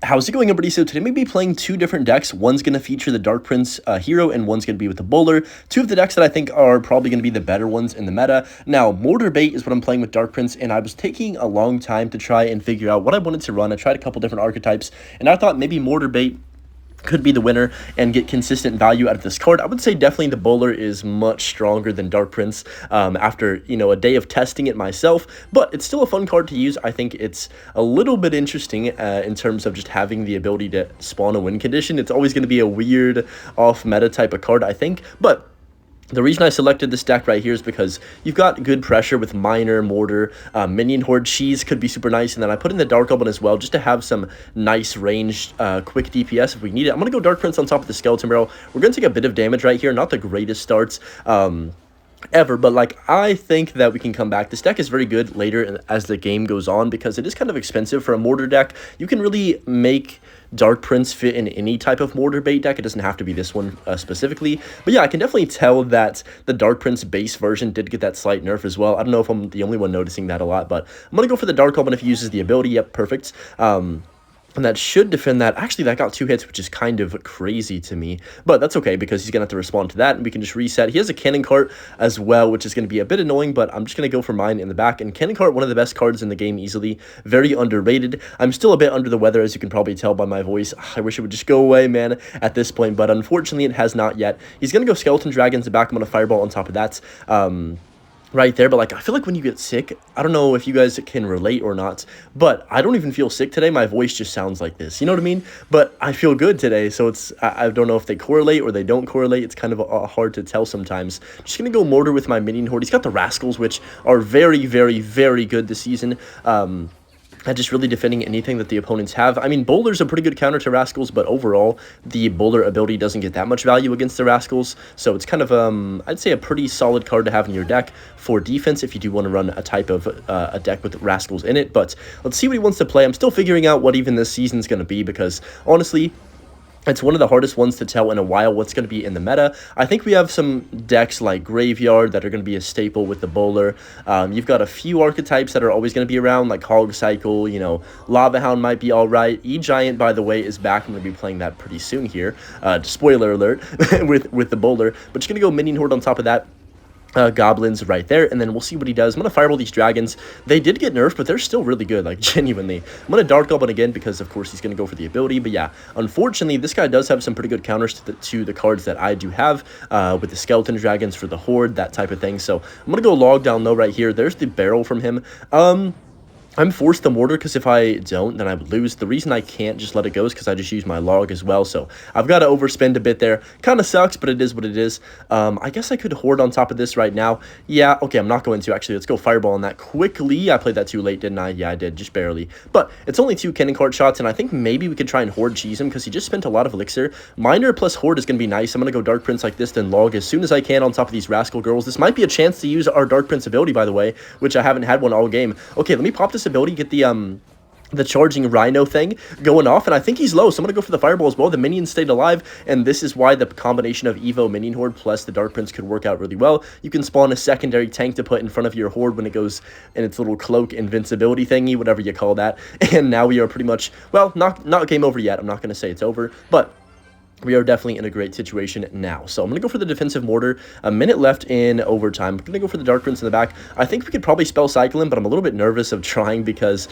How's it going, everybody? So today I'm going to be playing two different decks. One's going to feature the Dark Prince hero, and one's going to be with the Bowler. Two of the decks that I think are probably going to be the better ones in the meta. Now, Mortar Bait is what I'm playing with Dark Prince, and I was taking a long time to try and figure out what I wanted to run. I tried a couple different archetypes, and I thought maybe Mortar Bait could be the winner and get consistent value out of this card. I would say definitely the Bowler is much stronger than Dark Prince after, a day of testing it myself, but it's still a fun card to use. I think it's a little bit interesting in terms of just having the ability to spawn a win condition. It's always going to be a weird off-meta type of card, I think, but the reason I selected this deck right here is because you've got good pressure with Miner, Mortar, Minion Horde, Cheese could be super nice, and then I put in the Dark Goblin as well just to have some nice ranged, quick DPS if we need it. I'm going to go Dark Prince on top of the Skeleton Barrel. We're going to take a bit of damage right here, not the greatest starts ever, but I think that we can come back. This deck is very good later as the game goes on because it is kind of expensive for a Mortar deck. You can really make Dark Prince fit in any type of Mortar Bait deck. It doesn't have to be this one specifically, but yeah, I can definitely tell that the Dark Prince base version did get that slight nerf as well. I don't know if I'm the only one noticing that a lot, but I'm gonna go for the Dark Goblin if he uses the ability. Yep, perfect. And that should defend that. Actually, that got 2 hits, which is kind of crazy to me. But that's okay, because he's going to have to respond to that, and we can just reset. He has a Cannon Cart as well, which is going to be a bit annoying, but I'm just going to go for mine in the back. And Cannon Cart, one of the best cards in the game easily. Very underrated. I'm still a bit under the weather, as you can probably tell by my voice. I wish it would just go away, man, at this point. But unfortunately, it has not yet. He's going to go Skeleton Dragons in the back. I'm going to Fireball on top of that. Right there, but I feel like when you get sick, I don't know if you guys can relate or not, but I don't even feel sick today. My voice just sounds like this, you know what I mean? But I feel good today, so I don't know if they correlate or they don't correlate. It's kind of hard to tell sometimes. Just gonna go Mortar with my Minion Horde. He's got the Rascals, which are very, very, very good this season. At just really defending anything that the opponents have. I mean, Bowler's a pretty good counter to Rascals, but overall, the Bowler ability doesn't get that much value against the Rascals, so it's kind of, I'd say a pretty solid card to have in your deck for defense if you do want to run a type of a deck with Rascals in it, but let's see what he wants to play. I'm still figuring out what even this season's going to be, because honestly, it's one of the hardest ones to tell in a while what's going to be in the meta. I think we have some decks like Graveyard that are going to be a staple with the Bowler. You've got a few archetypes that are always going to be around, like Hog Cycle, Lava Hound might be all right. E-Giant, by the way, is back. I'm going to be playing that pretty soon here. Spoiler alert with the Bowler. But just going to go Minion Horde on top of that. Goblins right there, and then we'll see what he does. I'm going to Fireball these Dragons. They did get nerfed, but they're still really good, genuinely. I'm going to Dark Goblin again because, of course, he's going to go for the ability, but yeah, unfortunately, this guy does have some pretty good counters to the cards that I do have, with the Skeleton Dragons for the Horde, that type of thing, so I'm going to go Log Down Low right here. There's the barrel from him. I'm forced to Mortar because if I don't, then I would lose. The reason I can't just let it go is because I just use my log as well. So I've got to overspend a bit there. Kind of sucks, but it is what it is. I guess I could Horde on top of this right now. Yeah, okay, I'm not going to. Actually, let's go Fireball on that quickly. I played that too late, didn't I? Yeah, I did, just barely. But it's only 2 Cannon Cart shots, and I think maybe we could try and Horde cheese him because he just spent a lot of Elixir. Miner plus Horde is going to be nice. I'm going to go Dark Prince like this, then Log as soon as I can on top of these Rascal Girls. This might be a chance to use our Dark Prince ability, by the way, which I haven't had one all game. Okay, let me pop this ability, get the charging Rhino thing going off, and I think he's low, so I'm going to go for the Fireball as well. The minions stayed alive, and this is why the combination of Evo Minion Horde plus the Dark Prince could work out really well. You can spawn a secondary tank to put in front of your Horde when it goes in its little cloak invincibility thingy, whatever you call that, and now we are pretty much, well, not game over yet. I'm not going to say it's over, but we are definitely in a great situation now. So I'm going to go for the defensive Mortar. A minute left in overtime. I'm going to go for the Dark Prince in the back. I think we could probably spell cycle him, but I'm a little bit nervous of trying because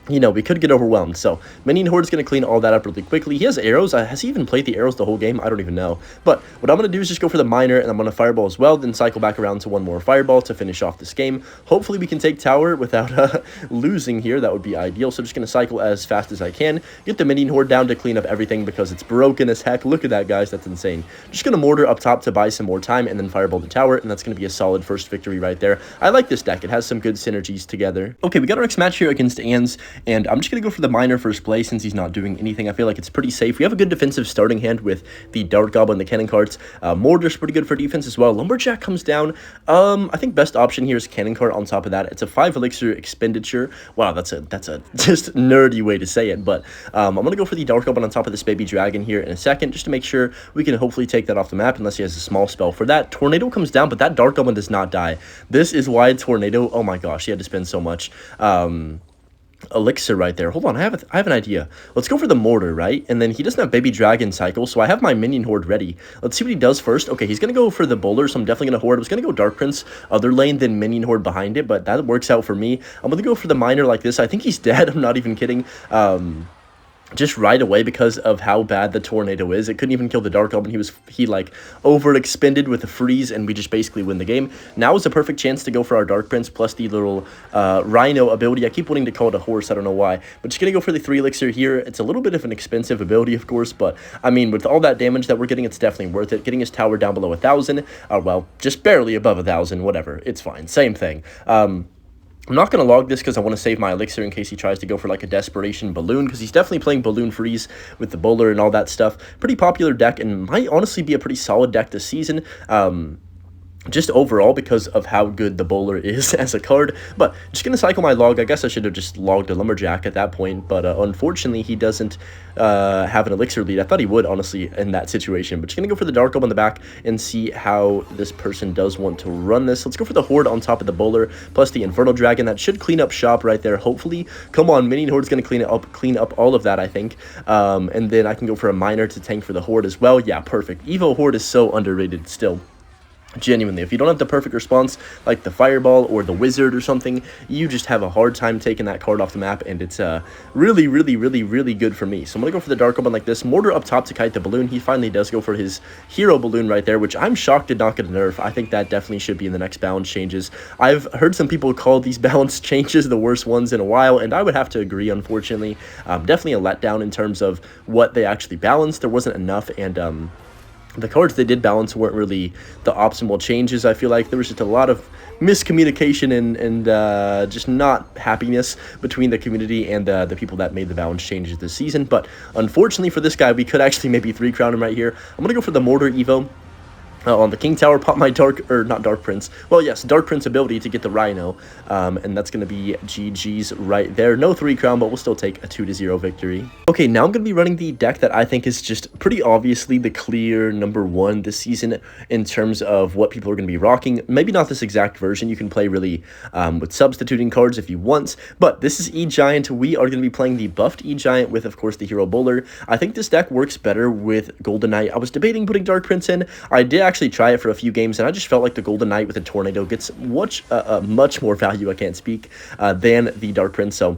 we could get overwhelmed. So Minion Horde's going to clean all that up really quickly. He has arrows. Has he even played the arrows the whole game? I don't even know. But what I'm going to do is just go for the Miner, and I'm going to Fireball as well, then cycle back around to one more Fireball to finish off this game. Hopefully we can take tower without losing here. That would be ideal. So just going to cycle as fast as I can. Get the Minion Horde down to clean up everything because it's broken as heck. Look at that, guys. That's insane. Just going to Mortar up top to buy some more time and then Fireball the tower, and that's going to be a solid first victory right there. I like this deck. It has some good synergies together. Okay, we got our next match here against Ans, and I'm just going to go for the Miner first play since he's not doing anything. I feel like it's pretty safe. We have a good defensive starting hand with the Dark Goblin, the Cannon Carts. Mortar's pretty good for defense as well. Lumberjack comes down. I think best option here is Cannon Cart on top of that. It's a 5 elixir expenditure. Wow, that's a just nerdy way to say it, but I'm going to go for the Dark Goblin on top of this baby dragon here in a second just to make sure we can hopefully take that off the map unless he has a small spell for that. Tornado comes down, but that Dark Goblin does not die. This is why Tornado, oh my gosh, he had to spend so much. elixir right there. Hold on, I have an idea. Let's go for the mortar, right? And then he doesn't have baby dragon cycle, so I have my minion horde ready. Let's see what he does first. Okay, he's gonna go for the bowler, so I'm definitely gonna horde. I was gonna go dark prince other lane than minion horde behind it, but that works out for me. I'm gonna go for the miner like this. I think he's dead. I'm not even kidding. Just right away because of how bad the tornado is. It couldn't even kill the Dark Goblin. He like overexpended with the freeze, and we just basically win the game. Now is a perfect chance to go for our Dark Prince plus the little Rhino ability. I keep wanting to call it a horse. I don't know why. But just going to go for the 3 elixir here. It's a little bit of an expensive ability, of course, but I mean, with all that damage that we're getting, it's definitely worth it. Getting his tower down below 1,000. Well, just barely above 1,000. Whatever. It's fine. Same thing. I'm not going to log this because I want to save my elixir in case he tries to go for like a desperation balloon, because he's definitely playing balloon freeze with the bowler and all that stuff. Pretty popular deck and might honestly be a pretty solid deck this season. Just overall because of how good the bowler is as a card. But just going to cycle my log. I guess I should have just logged a lumberjack at that point, but unfortunately he doesn't have an elixir lead. I thought he would, honestly, in that situation. But just going to go for the dark orb on the back and see how this person does want to run this. Let's go for the horde on top of the bowler plus the infernal dragon. That should clean up shop right there, hopefully. Come on, minion horde's going to clean up all of that, I think. And then I can go for a miner to tank for the horde as well. Yeah, perfect. Evo horde is so underrated still. Genuinely, if you don't have the perfect response like the fireball or the wizard or something, you just have a hard time taking that card off the map, and it's really good for me. So I'm gonna go for the dark one like this. Mortar up top to kite the balloon. He finally does go for his hero balloon right there, which I'm shocked did not get a nerf. I think that definitely should be in the next balance changes. I've heard some people call these balance changes the worst ones in a while, and I would have to agree, unfortunately. Definitely a letdown in terms of what they actually balanced. There wasn't enough, and the cards they did balance weren't really the optimal changes. I feel like there was just a lot of miscommunication and just not happiness between the community and the people that made the balance changes this season. But unfortunately for this guy, we could actually maybe 3-crown him right here. I'm going to go for the Mortar Evo. On the King Tower, pop my Dark Prince. Well, yes, Dark Prince ability to get the Rhino, and that's going to be GG's right there. No 3-crown, but we'll still take a 2-0 victory. Okay, now I'm going to be running the deck that I think is just pretty obviously the clear #1 this season in terms of what people are going to be rocking. Maybe not this exact version. You can play really with substituting cards if you want, but this is E-Giant. We are going to be playing the buffed E-Giant with, of course, the Hero Bowler. I think this deck works better with Golden Knight. I was debating putting Dark Prince in. I did actually try it for a few games, and I just felt like the Golden Knight with a Tornado gets much more value, I can't speak, than the Dark Prince. So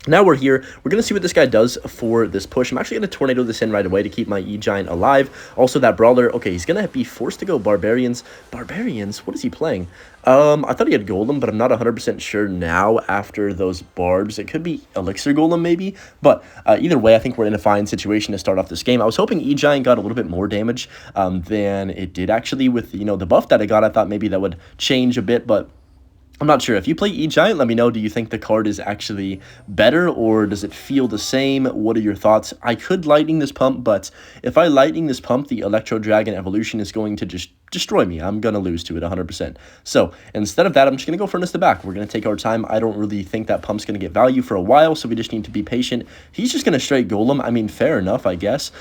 now we're here. We're going to see what this guy does for this push. I'm actually going to Tornado this in right away to keep my E-Giant alive. Also, that Brawler, okay, he's going to be forced to go Barbarians. Barbarians? What is he playing? I thought he had Golem, but I'm not 100% sure now after those Barbs. It could be Elixir Golem, maybe. But either way, I think we're in a fine situation to start off this game. I was hoping E-Giant got a little bit more damage than it did, actually, with, you know, the buff that I got. I thought maybe that would change a bit, but I'm not sure. If you play E-Giant, let me know. Do you think the card is actually better, or does it feel the same? What are your thoughts? I could Lightning this pump, but if I Lightning this pump, the Electro Dragon evolution is going to just destroy me. I'm going to lose to it 100%. So instead of that, I'm just going to go Furnace the back. We're going to take our time. I don't really think that pump's going to get value for a while, so we just need to be patient. He's just going to straight Golem. I mean, fair enough, I guess.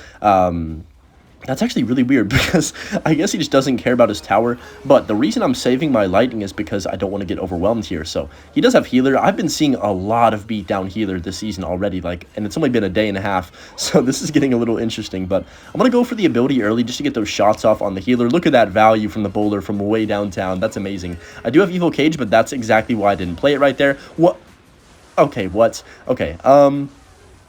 That's actually really weird because I guess he just doesn't care about his tower. But the reason I'm saving my Lightning is because I don't want to get overwhelmed here. So he does have Healer. I've been seeing a lot of beatdown Healer this season already, and it's only been a day and a half. So this is getting a little interesting. But I'm going to go for the ability early just to get those shots off on the Healer. Look at that value from the bowler from way downtown. That's amazing. I do have Evil Cage, but that's exactly why I didn't play it right there. What? Okay, what? Okay,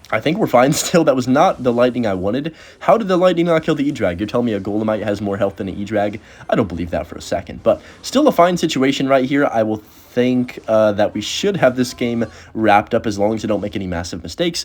I think we're fine still. That was not the Lightning I wanted. How did the Lightning not kill the E-Drag? You're telling me a Golemite has more health than an E-Drag? I don't believe that for a second. But still a fine situation right here. I will think that we should have this game wrapped up as long as I don't make any massive mistakes.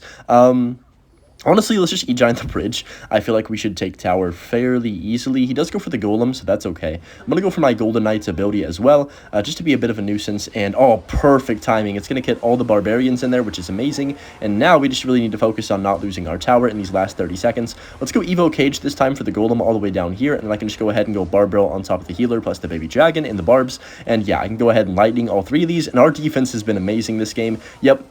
Honestly, let's just E-Giant the bridge. I feel like we should take tower fairly easily. He does go for the Golem, so that's okay. I'm going to go for my Golden Knight's ability as well, just to be a bit of a nuisance. And, oh, perfect timing. It's going to get all the Barbarians in there, which is amazing. And now we just really need to focus on not losing our tower in these last 30 seconds. Let's go Evo Cage this time for the Golem all the way down here. And then I can just go ahead and go Barbell on top of the Healer plus the Baby Dragon and the Barbs. And, yeah, I can go ahead and Lightning all 3 of these. And our defense has been amazing this game. Yep.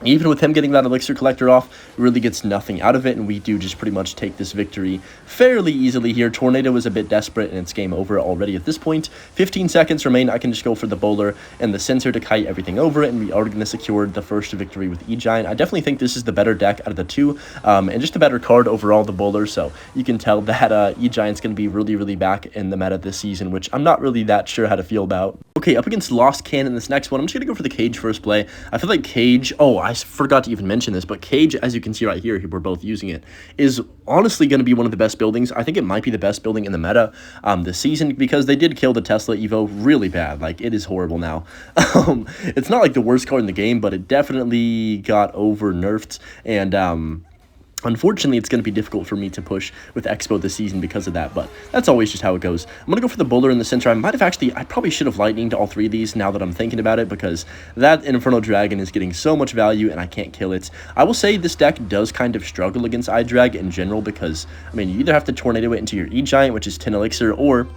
Even with him getting that elixir collector off, really gets nothing out of it, and we do just pretty much take this victory fairly easily here. Tornado is a bit desperate, and it's game over already at this point. 15 seconds remain. I can just go for the bowler and the sensor to kite everything over it, and we are going to secure the first victory with E-Giant. I definitely think this is the better deck out of the two, and just a better card overall, the bowler, so you can tell that E-Giant's going to be really, really back in the meta this season, which I'm not really that sure how to feel about. Okay, up against Lost Cannon, this next one, I'm just going to go for the Cage first play. I feel like Cage, I forgot to even mention this, but Cage, as you can see right here, we're both using it, is honestly going to be one of the best buildings. I think it might be the best building in the meta this season, because they did kill the Tesla Evo really bad. Like, it is horrible now. It's not like the worst card in the game, but it definitely got over-nerfed, and unfortunately, it's going to be difficult for me to push with Expo this season because of that, but that's always just how it goes. I'm going to go for the bowler in the center. I probably should have lightninged all three of these now that I'm thinking about it, because that Infernal Dragon is getting so much value and I can't kill it. I will say this deck does kind of struggle against iDrag in general, because, I mean, you either have to Tornado it into your E-Giant, which is 10 elixir, or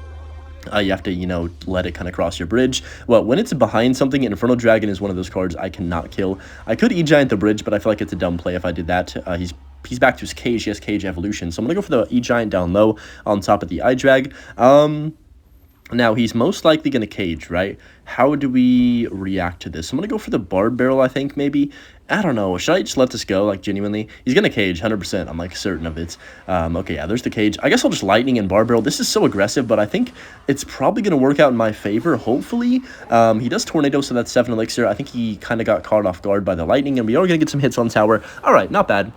you have to, let it kind of cross your bridge. Well, when it's behind something, Infernal Dragon is one of those cards I cannot kill. I could E-Giant the bridge, but I feel like it's a dumb play if I did that. He's back to his Cage. He has Cage Evolution. So I'm going to go for the E-Giant down low on top of the iDrag. Now, he's most likely going to Cage, right? How do we react to this? I'm going to go for the Barb Barrel, I think, maybe. I don't know. Should I just let this go, like, genuinely? He's going to Cage, 100%. I'm, like, certain of it. Okay, yeah, there's the Cage. I guess I'll just Lightning and Barb Barrel. This is so aggressive, but I think it's probably going to work out in my favor, hopefully. He does Tornado, so that's 7 elixir. I think he kind of got caught off guard by the Lightning, and we are going to get some hits on tower. All right, not bad.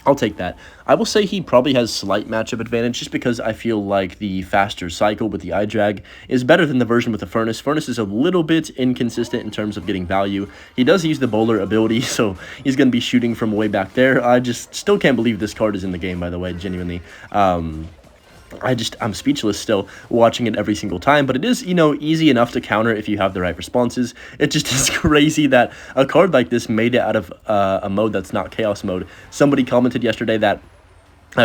I'll take that. I will say he probably has slight matchup advantage, just because I feel like the faster cycle with the iDrag is better than the version with the Furnace. Furnace is a little bit inconsistent in terms of getting value. He does use the bowler ability, so he's going to be shooting from way back there. I just still can't believe this card is in the game, by the way, genuinely. I'm speechless still watching it every single time, but it is, easy enough to counter if you have the right responses. It just is crazy that a card like this made it out of a mode that's not Chaos mode. Somebody commented yesterday that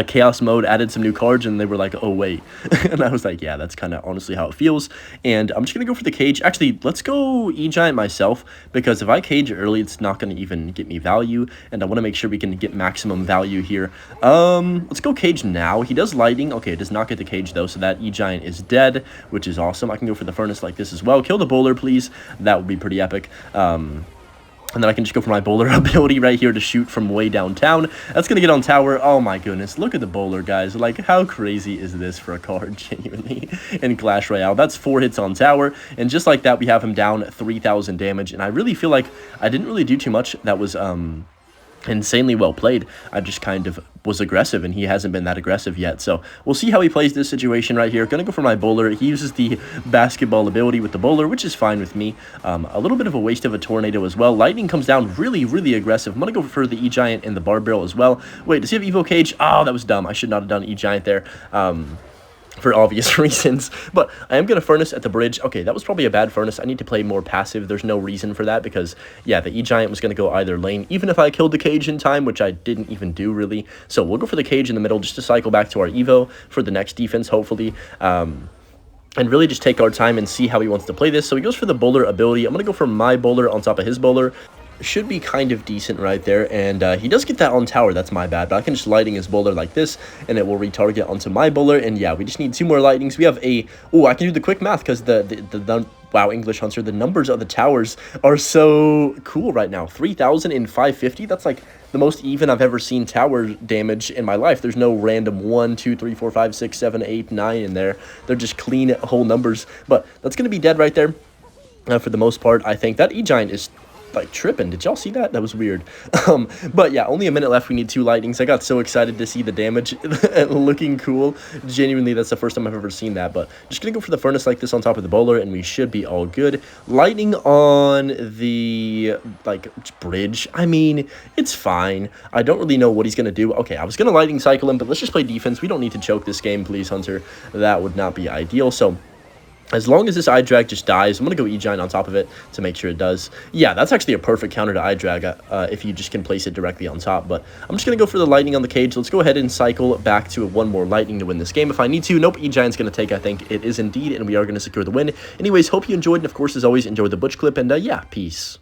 Chaos mode added some new cards, and they were like, oh, wait. And I was like, yeah, that's kind of honestly how it feels. And I'm just going to go for the Cage. Actually, let's go E-Giant myself, because if I Cage early, it's not going to even get me value, and I want to make sure we can get maximum value here. Let's go Cage now. He does Lightning. Okay, it does not get the Cage, though, so that E-Giant is dead, which is awesome. I can go for the Furnace like this as well. Kill the bowler, please. That would be pretty epic. And then I can just go for my bowler ability right here to shoot from way downtown. That's going to get on tower. Oh my goodness. Look at the bowler, guys. Like, how crazy is this for a card, genuinely, in Clash Royale? That's 4 hits on tower. And just like that, we have him down 3,000 damage. And I really feel like I didn't really do too much that was insanely well played. I just kind of was aggressive, and he hasn't been that aggressive yet. So we'll see how he plays this situation right here. Gonna go for my bowler. He uses the basketball ability with the bowler, which is fine with me. A little bit of a waste of a tornado as well. Lightning comes down really, really aggressive. I'm gonna go for the E-Giant and the Barb Barrel as well. Wait, does he have Evo Cage? Oh, that was dumb. I should not have done E-Giant there. For obvious reasons, but I am going to Furnace at the bridge. Okay, that was probably a bad Furnace. I need to play more passive. There's no reason for that, because, yeah, the E-Giant was going to go either lane, even if I killed the Cage in time, which I didn't even do, really. So we'll go for the Cage in the middle just to cycle back to our Evo for the next defense, hopefully. And really just take our time and see how he wants to play this. So he goes for the bowler ability. I'm going to go for my bowler on top of his bowler. Should be kind of decent right there, and he does get that on tower. That's my bad, but I can just Lightning his bowler like this, and it will retarget onto my bowler. And yeah, we just need 2 more Lightnings. We have I can do the quick math, because the wow, English Hunter, the numbers of the towers are so cool right now. 3,000 and 550. That's like the most even I've ever seen tower damage in my life. There's no random 1, 2, 3, 4, 5, 6, 7, 8, 9 in there. They're just clean whole numbers, but that's going to be dead right there for the most part. I think that E-Giant is like tripping. Did y'all see that? That was weird. But yeah, only a minute left. We need 2 lightnings. I got so excited to see the damage looking cool. Genuinely, that's the first time I've ever seen that. But just gonna go for the Furnace like this on top of the bowler, and we should be all good. Lightning on the bridge. I mean, it's fine. I don't really know what he's gonna do. Okay, I was gonna Lightning cycle him, but let's just play defense. We don't need to choke this game, please, Hunter. That would not be ideal. So as long as this iDrag just dies, I'm going to go E-Giant on top of it to make sure it does. Yeah, that's actually a perfect counter to iDrag if you just can place it directly on top. But I'm just going to go for the Lightning on the Cage. Let's go ahead and cycle back to 1 more Lightning to win this game if I need to. Nope, E-Giant's going to take, I think. It is indeed, and we are going to secure the win. Anyways, hope you enjoyed, and of course, as always, enjoy the Butch clip, and yeah, peace.